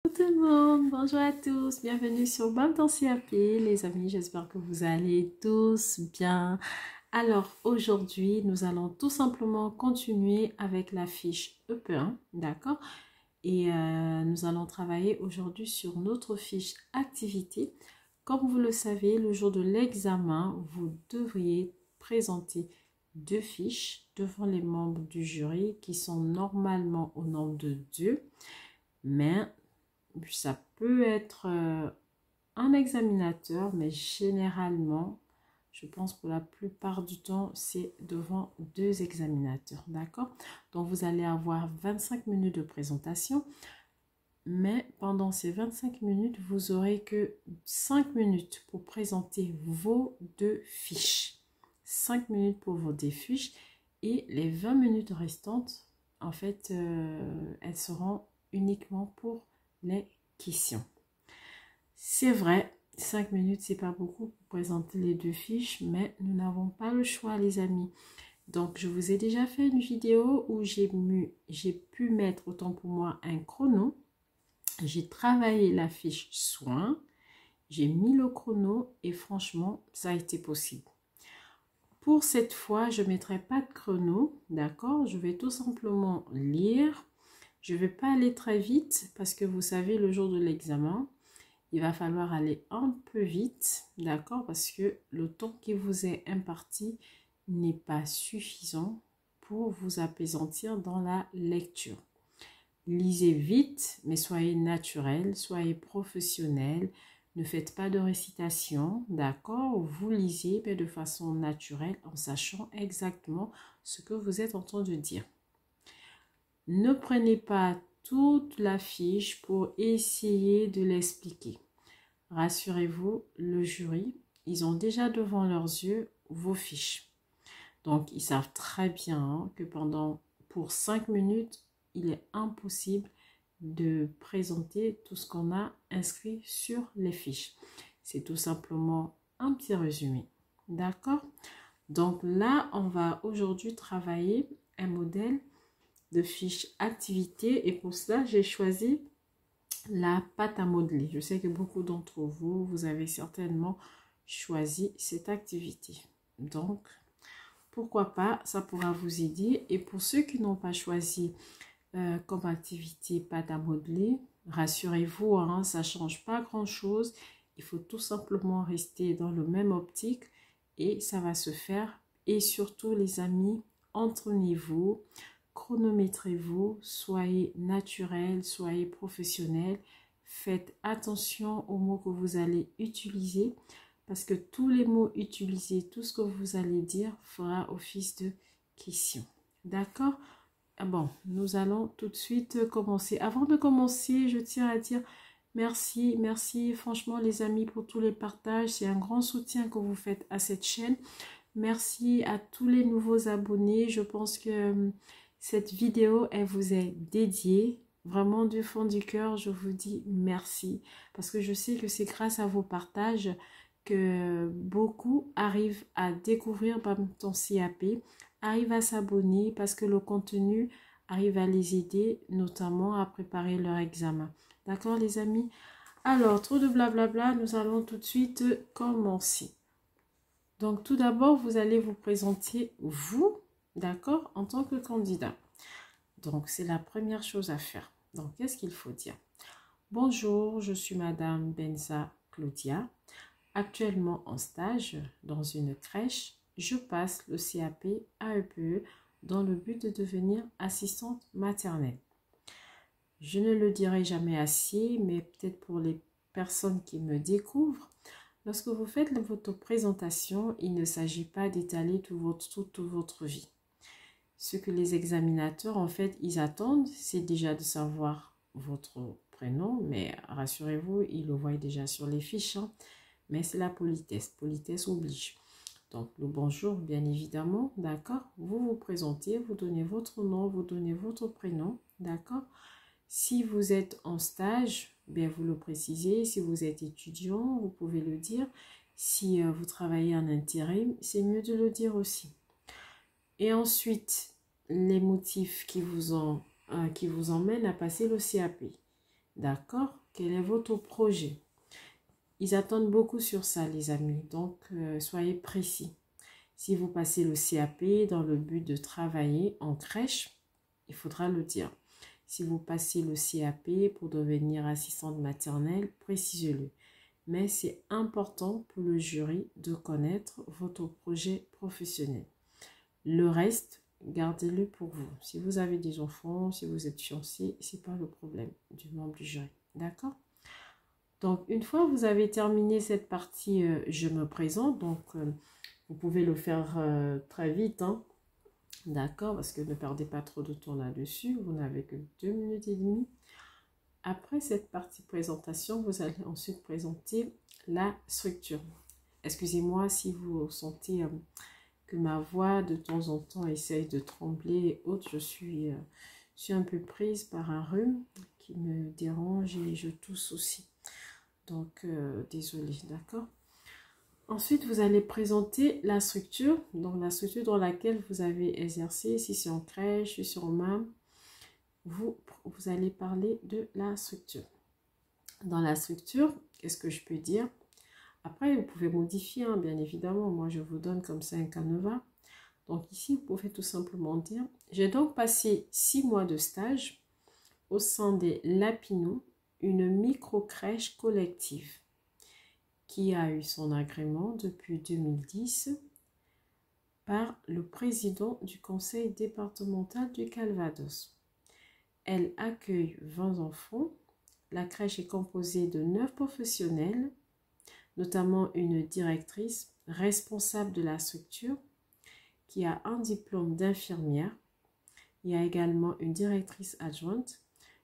Bonjour tout le monde, bonjour à tous, bienvenue sur BAM dans CAP, les amis, j'espère que vous allez tous bien. Alors aujourd'hui, nous allons tout simplement continuer avec la fiche EP1, d'accord? Et nous allons travailler aujourd'hui sur notre fiche activité. Comme vous le savez, le jour de l'examen, vous devriez présenter deux fiches devant les membres du jury qui sont normalement au nombre de 2, mais ça peut être un examinateur, mais généralement, je pense pour la plupart du temps, c'est devant deux examinateurs, d'accord? Donc, vous allez avoir 25 minutes de présentation, mais pendant ces 25 minutes, vous aurez que 5 minutes pour présenter vos deux fiches. 5 minutes pour vos deux fiches et les 20 minutes restantes, en fait, elles seront uniquement pour les questions. C'est vrai, 5 minutes, c'est pas beaucoup pour présenter les deux fiches, mais nous n'avons pas le choix, les amis. Donc, je vous ai déjà fait une vidéo où j'ai pu mettre, autant pour moi, un chrono. J'ai travaillé la fiche soins, j'ai mis le chrono et franchement, ça a été possible. Pour cette fois, je ne mettrai pas de chrono, d'accord? Je vais tout simplement lire. Je ne vais pas aller très vite parce que vous savez, le jour de l'examen, il va falloir aller un peu vite, d'accord? Parce que le temps qui vous est imparti n'est pas suffisant pour vous apaisantir dans la lecture. Lisez vite, mais soyez naturel, soyez professionnel. Ne faites pas de récitation, d'accord? Vous lisez mais de façon naturelle en sachant exactement ce que vous êtes en train de dire. Ne prenez pas toute la fiche pour essayer de l'expliquer. Rassurez-vous, le jury, ils ont déjà devant leurs yeux vos fiches. Donc, ils savent très bien que pour 5 minutes, il est impossible de présenter tout ce qu'on a inscrit sur les fiches. C'est tout simplement un petit résumé. D'accord? Donc là, on va aujourd'hui travailler un modèle de fiche activité et pour cela, j'ai choisi la pâte à modeler. Je sais que beaucoup d'entre vous, vous avez certainement choisi cette activité. Donc, pourquoi pas, ça pourra vous aider. Et pour ceux qui n'ont pas choisi comme activité pâte à modeler, rassurez-vous, hein, ça ne change pas grand-chose. Il faut tout simplement rester dans le même optique et ça va se faire. Et surtout, les amis, entraînez-vous, chronométrez-vous, soyez naturel, soyez professionnel. Faites attention aux mots que vous allez utiliser parce que tous les mots utilisés, tout ce que vous allez dire fera office de question. D'accord? Bon, nous allons tout de suite commencer. Avant de commencer, je tiens à dire merci, merci franchement les amis pour tous les partages. C'est un grand soutien que vous faites à cette chaîne. Merci à tous les nouveaux abonnés. Je pense que cette vidéo, elle vous est dédiée. Vraiment du fond du cœur, je vous dis merci. Parce que je sais que c'est grâce à vos partages que beaucoup arrivent à découvrir ton CAP, arrivent à s'abonner parce que le contenu arrive à les aider, notamment à préparer leur examen. D'accord les amis? Alors, trop de blablabla, nous allons tout de suite commencer. Donc, tout d'abord, vous allez vous présenter, vous, d'accord, en tant que candidat. Donc, c'est la première chose à faire. Donc, qu'est-ce qu'il faut dire? Bonjour, je suis Madame Benza Claudia, actuellement en stage dans une crèche. Je passe le CAP AEPE dans le but de devenir assistante maternelle. Je ne le dirai jamais assez, mais peut-être pour les personnes qui me découvrent, lorsque vous faites votre présentation, il ne s'agit pas d'étaler toute votre vie. Ce que les examinateurs, en fait, ils attendent, c'est déjà de savoir votre prénom, mais rassurez-vous, ils le voient déjà sur les fiches, hein. Mais c'est la politesse. Politesse oblige. Donc, le bonjour, bien évidemment, d'accord? Vous vous présentez, vous donnez votre nom, vous donnez votre prénom, d'accord? Si vous êtes en stage, bien vous le précisez. Si vous êtes étudiant, vous pouvez le dire. Si vous travaillez en intérim, c'est mieux de le dire aussi. Et ensuite, les motifs qui vous emmènent à passer le CAP. D'accord? Quel est votre projet? Ils attendent beaucoup sur ça, les amis. Donc, soyez précis. Si vous passez le CAP dans le but de travailler en crèche, il faudra le dire. Si vous passez le CAP pour devenir assistante maternelle, précisez-le. Mais c'est important pour le jury de connaître votre projet professionnel. Le reste, gardez-le pour vous. Si vous avez des enfants, si vous êtes fiancé, ce n'est pas le problème du membre du jury. D'accord? Donc, une fois que vous avez terminé cette partie, je me présente. Donc, vous pouvez le faire très vite, hein. D'accord? Parce que ne perdez pas trop de temps là-dessus. Vous n'avez que 2 minutes et demie. Après cette partie présentation, vous allez ensuite présenter la structure. Excusez-moi si vous sentez que ma voix de temps en temps essaye de trembler et autres. Je suis un peu prise par un rhume qui me dérange et je tousse aussi. Donc, désolée, d'accord? Ensuite, vous allez présenter la structure. Donc, la structure dans laquelle vous avez exercé. Si c'est en crèche, si c'est en MAM, vous allez parler de la structure. Dans la structure, qu'est-ce que je peux dire? Après, vous pouvez modifier, hein, bien évidemment. Moi, je vous donne comme ça un canevas. Donc, ici, vous pouvez tout simplement dire, j'ai donc passé 6 mois de stage au sein des Lapinous, une micro-crèche collective qui a eu son agrément depuis 2010 par le président du conseil départemental du Calvados. Elle accueille 20 enfants. La crèche est composée de 9 professionnels, notamment une directrice responsable de la structure qui a un diplôme d'infirmière. Il y a également une directrice adjointe,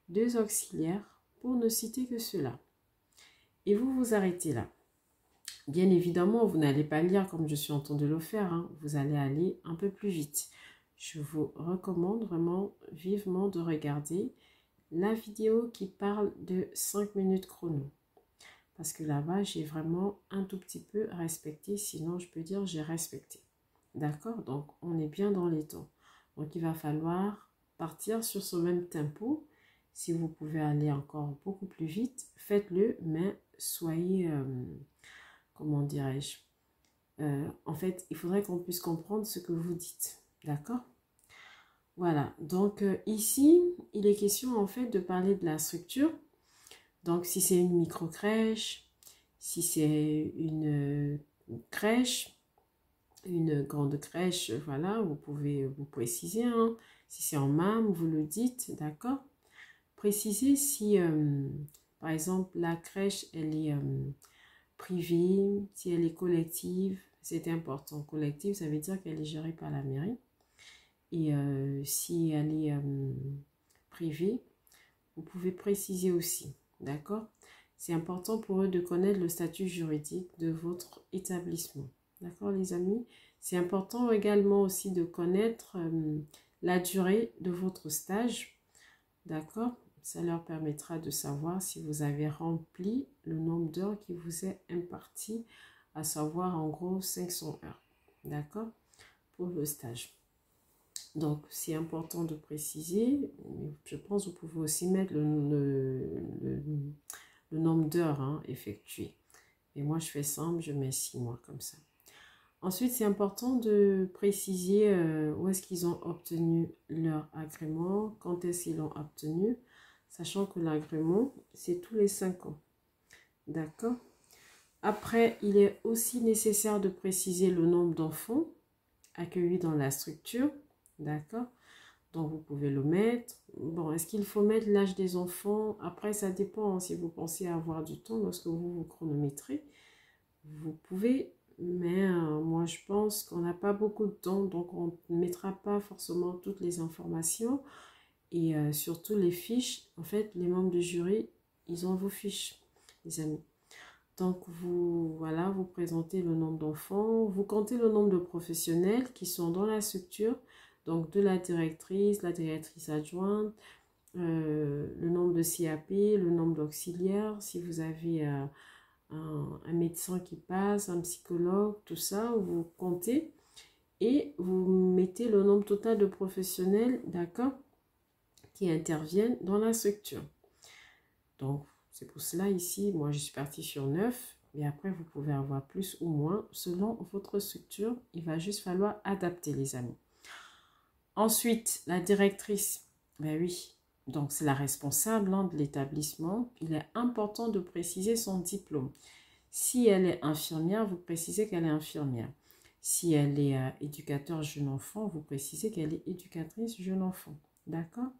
2 auxiliaires, pour ne citer que cela. Et vous vous arrêtez là. Bien évidemment, vous n'allez pas lire comme je suis en train de le faire, hein. Vous allez aller un peu plus vite. Je vous recommande vraiment vivement de regarder la vidéo qui parle de 5 minutes chrono. Parce que là-bas, j'ai vraiment un tout petit peu respecté. Sinon, je peux dire j'ai respecté. D'accord? Donc, on est bien dans les temps. Donc, il va falloir partir sur ce même tempo. Si vous pouvez aller encore beaucoup plus vite, faites-le, mais soyez, comment dirais-je, en fait, il faudrait qu'on puisse comprendre ce que vous dites. D'accord? Voilà. Donc, ici, il est question, en fait, de parler de la structure. Donc, si c'est une micro-crèche, si c'est une crèche, une grande crèche, voilà, vous pouvez vous préciser, hein. Si c'est en MAM, vous le dites, d'accord? Précisez si, par exemple, la crèche, elle est privée, si elle est collective, c'est important. Collective, ça veut dire qu'elle est gérée par la mairie. Et si elle est privée, vous pouvez préciser aussi, d'accord? C'est important pour eux de connaître le statut juridique de votre établissement. D'accord, les amis? C'est important également aussi de connaître la durée de votre stage. D'accord? Ça leur permettra de savoir si vous avez rempli le nombre d'heures qui vous est imparti, à savoir en gros 500 heures. D'accord? Pour le stage. Donc, c'est important de préciser. Je pense que vous pouvez aussi mettre le nombre d'heures effectuées. Et moi, je fais simple, je mets 6 mois comme ça. Ensuite, c'est important de préciser où est-ce qu'ils ont obtenu leur agrément, quand est-ce qu'ils l'ont obtenu, sachant que l'agrément, c'est tous les 5 ans. D'accord? Après, il est aussi nécessaire de préciser le nombre d'enfants accueillis dans la structure. D'accord? Donc, vous pouvez le mettre. Bon, est-ce qu'il faut mettre l'âge des enfants? Après, ça dépend. Si vous pensez avoir du temps, lorsque vous chronométrez, vous pouvez. Mais moi, je pense qu'on n'a pas beaucoup de temps. Donc, on ne mettra pas forcément toutes les informations. Et surtout les fiches. En fait, les membres du jury, ils ont vos fiches, les amis. Donc, voilà, vous présentez le nombre d'enfants. Vous comptez le nombre de professionnels qui sont dans la structure. Donc, de la directrice adjointe, le nombre de CAP, le nombre d'auxiliaires, si vous avez un médecin qui passe, un psychologue, tout ça, vous comptez et vous mettez le nombre total de professionnels, d'accord, qui interviennent dans la structure. Donc, c'est pour cela ici, moi je suis partie sur 9. Et après, vous pouvez avoir plus ou moins selon votre structure. Il va juste falloir adapter, les amis. Ensuite, la directrice. Ben oui, donc c'est la responsable de l'établissement. Il est important de préciser son diplôme. Si elle est infirmière, vous précisez qu'elle est infirmière. Si elle est éducateur jeune enfant, vous précisez qu'elle est éducatrice jeune enfant. D'accord?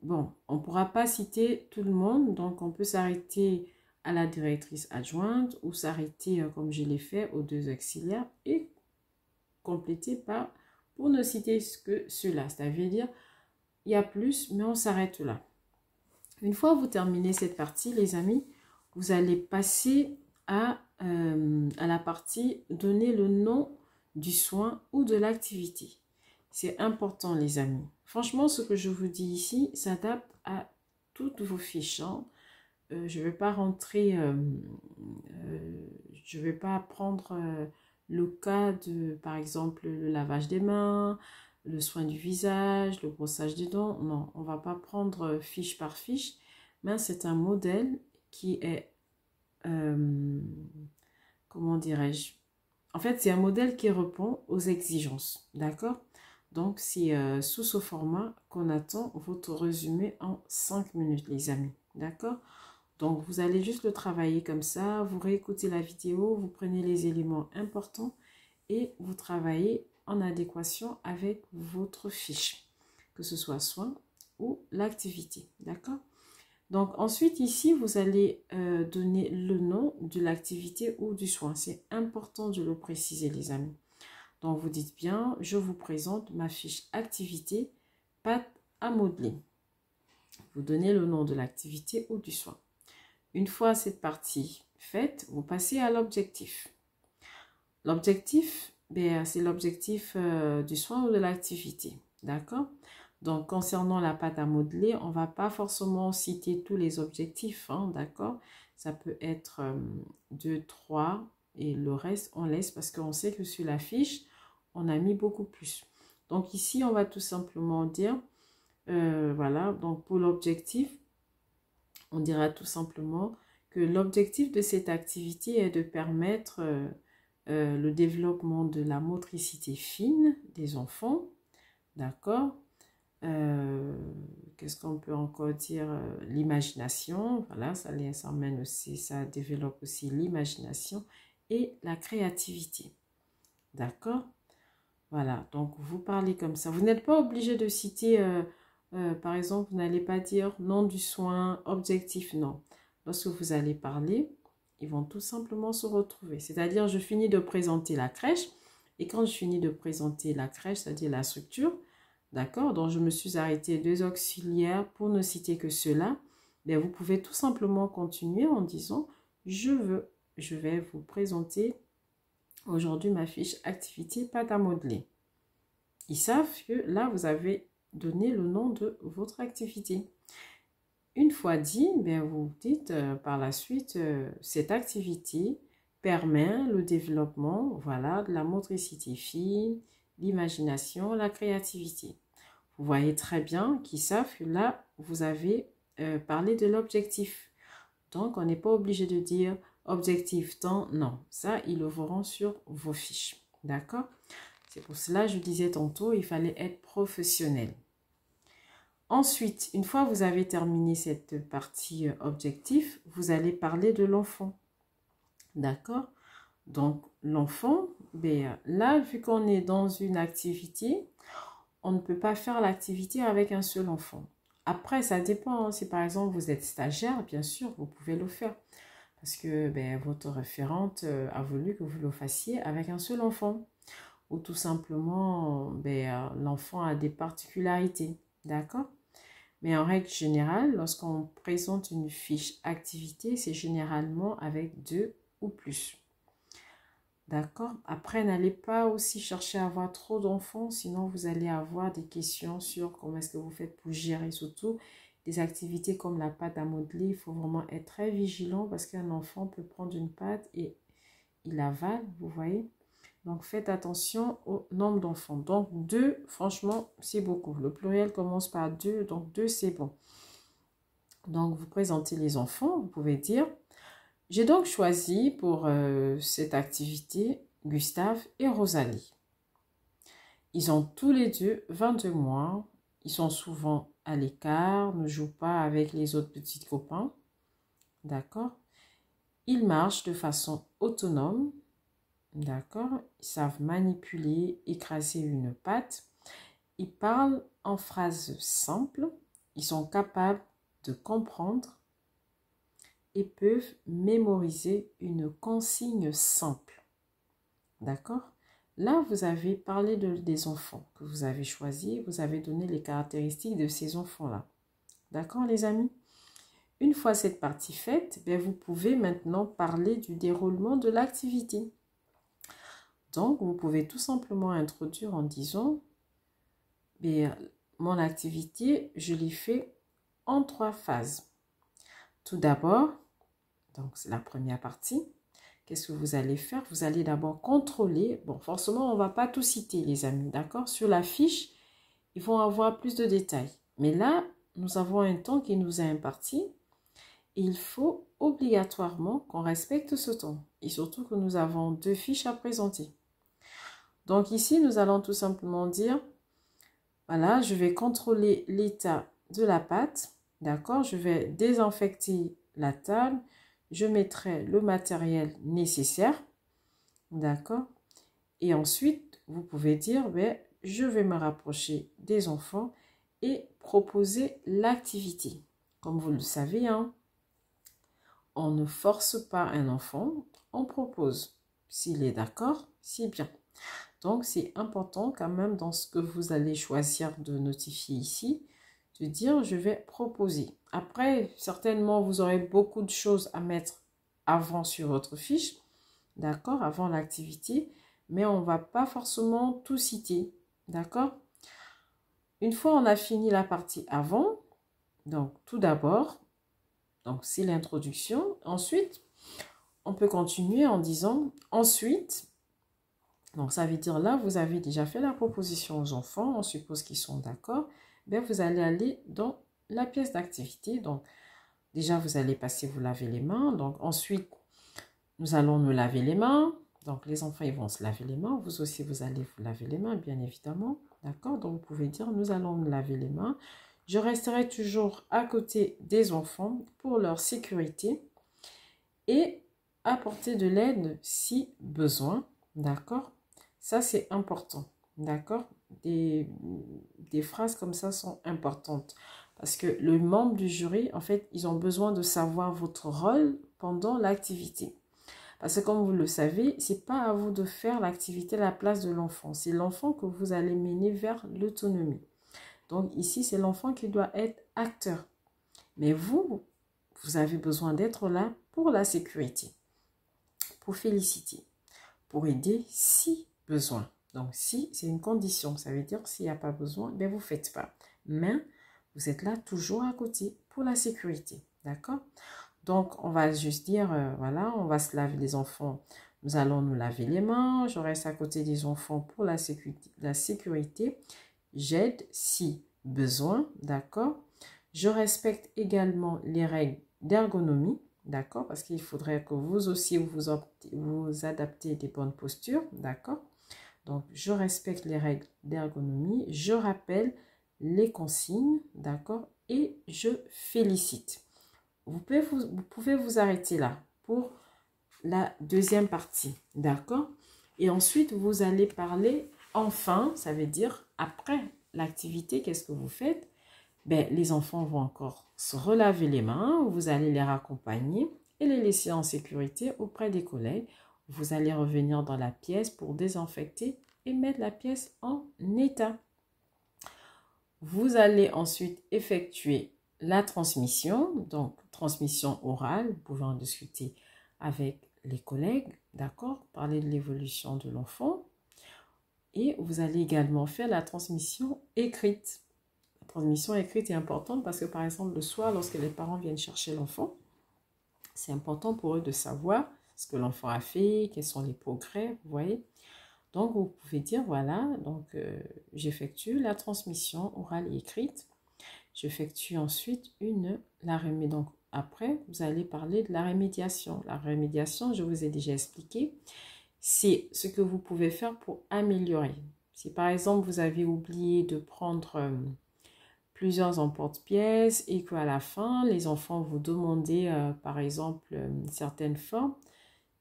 Bon, on ne pourra pas citer tout le monde, donc on peut s'arrêter à la directrice adjointe ou s'arrêter, comme je l'ai fait, aux deux auxiliaires et compléter par, pour ne citer que cela. C'est-à-dire, il y a plus, mais on s'arrête là. Une fois vous terminez cette partie, les amis, vous allez passer à la partie donner le nom du soin ou de l'activité. C'est important, les amis. Franchement, ce que je vous dis ici s'adapte à toutes vos fiches. Hein. Je ne vais pas rentrer, je ne vais pas prendre le cas de, par exemple, le lavage des mains, le soin du visage, le brossage des dents. Non, on ne va pas prendre fiche par fiche, mais c'est un modèle qui est, comment dirais-je? En fait, c'est un modèle qui répond aux exigences, d'accord? Donc, c'est sous ce format qu'on attend votre résumé en 5 minutes, les amis, d'accord? Donc, vous allez juste le travailler comme ça, vous réécoutez la vidéo, vous prenez les éléments importants et vous travaillez en adéquation avec votre fiche, que ce soit soin ou l'activité, d'accord? Donc, ensuite, ici, vous allez donner le nom de l'activité ou du soin. C'est important de le préciser, les amis. Donc, vous dites bien, je vous présente ma fiche activité, pâte à modeler. Vous donnez le nom de l'activité ou du soin. Une fois cette partie faite, vous passez à l'objectif. L'objectif, c'est l'objectif du soin ou de l'activité. D'accord? Donc, concernant la pâte à modeler, on ne va pas forcément citer tous les objectifs. Hein, d'accord? Ça peut être 2, 3 et le reste, on laisse parce qu'on sait que sur la fiche, on a mis beaucoup plus. Donc, ici, on va tout simplement dire, voilà, donc pour l'objectif, on dira tout simplement que l'objectif de cette activité est de permettre le développement de la motricité fine des enfants, d'accord? Qu'est-ce qu'on peut encore dire? L'imagination, voilà, ça emmène aussi, ça développe aussi l'imagination et la créativité, d'accord? Voilà, donc vous parlez comme ça. Vous n'êtes pas obligé de citer, par exemple, vous n'allez pas dire nom du soin, objectif, non. Lorsque vous allez parler, ils vont tout simplement se retrouver. C'est-à-dire, je finis de présenter la crèche, et quand je finis de présenter la crèche, c'est-à-dire la structure, d'accord, donc je me suis arrêtée 2 auxiliaires pour ne citer que cela, bien, vous pouvez tout simplement continuer en disant, je vais vous présenter aujourd'hui ma fiche activité pâte à modeler. Ils savent que là, vous avez donné le nom de votre activité. Une fois dit, bien, vous dites par la suite, cette activité permet le développement, voilà, de la motricité fine, l'imagination, la créativité. Vous voyez très bien qu'ils savent que là, vous avez parlé de l'objectif. Donc, on n'est pas obligé de dire objectif temps, non. Ça, ils le verront sur vos fiches. D'accord? C'est pour cela que je disais tantôt, il fallait être professionnel. Ensuite, une fois que vous avez terminé cette partie objectif, vous allez parler de l'enfant. D'accord? Donc, l'enfant, là, vu qu'on est dans une activité, on ne peut pas faire l'activité avec un seul enfant. Après, ça dépend. Si par exemple, vous êtes stagiaire, bien sûr, vous pouvez le faire. Parce que votre référente a voulu que vous le fassiez avec un seul enfant. Ou tout simplement, l'enfant a des particularités. D'accord? Mais en règle générale, lorsqu'on présente une fiche activité, c'est généralement avec 2 ou plus. D'accord? Après, n'allez pas aussi chercher à avoir trop d'enfants, sinon vous allez avoir des questions sur comment est-ce que vous faites pour gérer surtout des activités comme la pâte à modeler. Il faut vraiment être très vigilant parce qu'un enfant peut prendre une pâte et il avale, vous voyez? Donc, faites attention au nombre d'enfants. Donc, 2, franchement, c'est beaucoup. Le pluriel commence par 2, donc 2, c'est bon. Donc, vous présentez les enfants, vous pouvez dire, j'ai donc choisi pour cette activité Gustave et Rosalie. Ils ont tous les deux 22 mois. Ils sont souvent à l'écart, ne jouent pas avec les autres petits copains. D'accord? Ils marchent de façon autonome. D'accord? Ils savent manipuler, écraser une patte. Ils parlent en phrases simples. Ils sont capables de comprendre et peuvent mémoriser une consigne simple. D'accord? Là, vous avez parlé des enfants que vous avez choisis. Vous avez donné les caractéristiques de ces enfants-là. D'accord, les amis? Une fois cette partie faite, bien, vous pouvez maintenant parler du déroulement de l'activité. Donc, vous pouvez tout simplement introduire en disant, bien, mon activité, je l'ai fait en 3 phases. Tout d'abord, donc c'est la première partie. Qu'est-ce que vous allez faire? Vous allez d'abord contrôler. Bon, forcément, on ne va pas tout citer, les amis, d'accord? Sur la fiche, ils vont avoir plus de détails. Mais là, nous avons un temps qui nous est imparti. Et il faut obligatoirement qu'on respecte ce temps. Et surtout que nous avons 2 fiches à présenter. Donc ici, nous allons tout simplement dire, voilà, je vais contrôler l'état de la pâte. D'accord? Je vais désinfecter la table. Je mettrai le matériel nécessaire. D'accord? Et ensuite, vous pouvez dire, ben, je vais me rapprocher des enfants et proposer l'activité. Comme vous le savez, hein, on ne force pas un enfant, on propose. S'il est d'accord, c'est bien. Donc, c'est important quand même dans ce que vous allez choisir de notifier ici, de dire je vais proposer. Après, certainement, vous aurez beaucoup de choses à mettre avant sur votre fiche, d'accord, avant l'activité, mais on ne va pas forcément tout citer, d'accord? Une fois on a fini la partie avant, donc tout d'abord, donc c'est l'introduction. Ensuite, on peut continuer en disant ensuite, donc ça veut dire là, vous avez déjà fait la proposition aux enfants, on suppose qu'ils sont d'accord, bien vous allez aller dans la pièce d'activité. Donc déjà, vous allez passer vous laver les mains. Donc ensuite, nous allons nous laver les mains. Donc les enfants, ils vont se laver les mains. Vous aussi, vous allez vous laver les mains, bien évidemment. D'accord? Donc vous pouvez dire, nous allons nous laver les mains. Je resterai toujours à côté des enfants pour leur sécurité et apporter de l'aide si besoin. D'accord? Ça, c'est important. D'accord? Des phrases comme ça sont importantes. Parce que le membre du jury, en fait, ils ont besoin de savoir votre rôle pendant l'activité. Parce que comme vous le savez, ce n'est pas à vous de faire l'activité à la place de l'enfant. C'est l'enfant que vous allez mener vers l'autonomie. Donc ici, c'est l'enfant qui doit être acteur. Mais vous avez besoin d'être là pour la sécurité, pour féliciter, pour aider si besoin. Donc si, c'est une condition. Ça veut dire s'il n'y a pas besoin, ben vous ne faites pas. Mais vous êtes là toujours à côté pour la sécurité. D'accord? Donc, on va juste dire, voilà, on va se laver les enfants. Nous allons nous laver les mains. Je reste à côté des enfants pour la sécurité. J'aide si besoin, d'accord? Je respecte également les règles d'ergonomie, d'accord? Parce qu'il faudrait que vous aussi, vous adaptez des bonnes postures, d'accord? Donc, je respecte les règles d'ergonomie. Je rappelle les consignes, d'accord? Et je félicite. Vous pouvez vous arrêter là pour la deuxième partie, d'accord? Et ensuite, vous allez parler enfin, ça veut dire après l'activité, qu'est-ce que vous faites? Ben, les enfants vont encore se relaver les mains, vous allez les raccompagner et les laisser en sécurité auprès des collègues. Vous allez revenir dans la pièce pour désinfecter et mettre la pièce en état. Vous allez ensuite effectuer la transmission, donc transmission orale, vous pouvez en discuter avec les collègues, d'accord, parler de l'évolution de l'enfant. Et vous allez également faire la transmission écrite. La transmission écrite est importante parce que par exemple le soir, lorsque les parents viennent chercher l'enfant, c'est important pour eux de savoir ce que l'enfant a fait, quels sont les progrès, vous voyez. Donc vous pouvez dire voilà, donc j'effectue la transmission orale et écrite. J'effectue ensuite donc après, vous allez parler de la remédiation. La remédiation, je vous ai déjà expliqué, c'est ce que vous pouvez faire pour améliorer. Si par exemple, vous avez oublié de prendre plusieurs emporte-pièces et qu'à la fin, les enfants vous demandaient par exemple certaines formes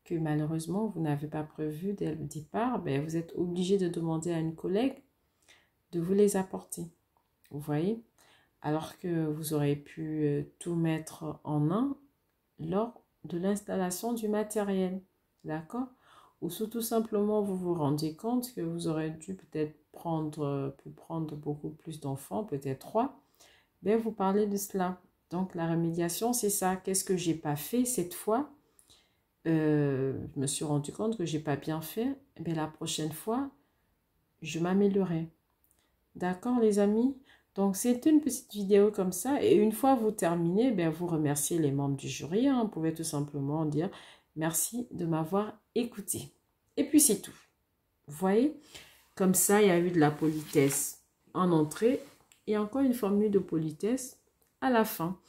que malheureusement vous n'avez pas prévues dès le départ, ben, vous êtes obligé de demander à une collègue de vous les apporter. Vous voyez? Alors que vous aurez pu tout mettre en un lors de l'installation du matériel. D'accord? Ou si tout simplement vous vous rendez compte que vous aurez dû peut-être prendre beaucoup plus d'enfants, peut-être 3, ben vous parlez de cela. Donc la remédiation, c'est ça. Qu'est-ce que j'ai pas fait cette fois? Je me suis rendu compte que j'ai pas bien fait. Ben, la prochaine fois, je m'améliorerai. D'accord les amis? Donc c'est une petite vidéo comme ça. Et une fois vous terminez, ben, vous remerciez les membres du jury. Hein. Vous pouvez tout simplement dire merci de m'avoir écouté. Et puis c'est tout. Vous voyez? Comme ça, il y a eu de la politesse en entrée et encore une formule de politesse à la fin.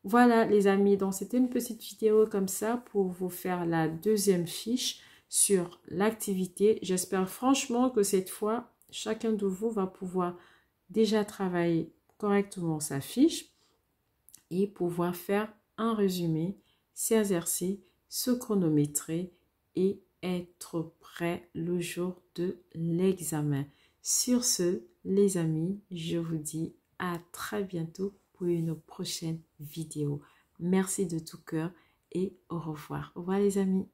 Voilà les amis, donc c'était une petite vidéo comme ça pour vous faire la deuxième fiche sur l'activité. J'espère franchement que cette fois, chacun de vous va pouvoir déjà travailler correctement sa fiche et pouvoir faire un résumé, s'exercer, se chronométrer et être prêt le jour de l'examen. Sur ce, les amis, je vous dis à très bientôt pour une prochaine vidéo. Merci de tout cœur et au revoir. Au revoir les amis.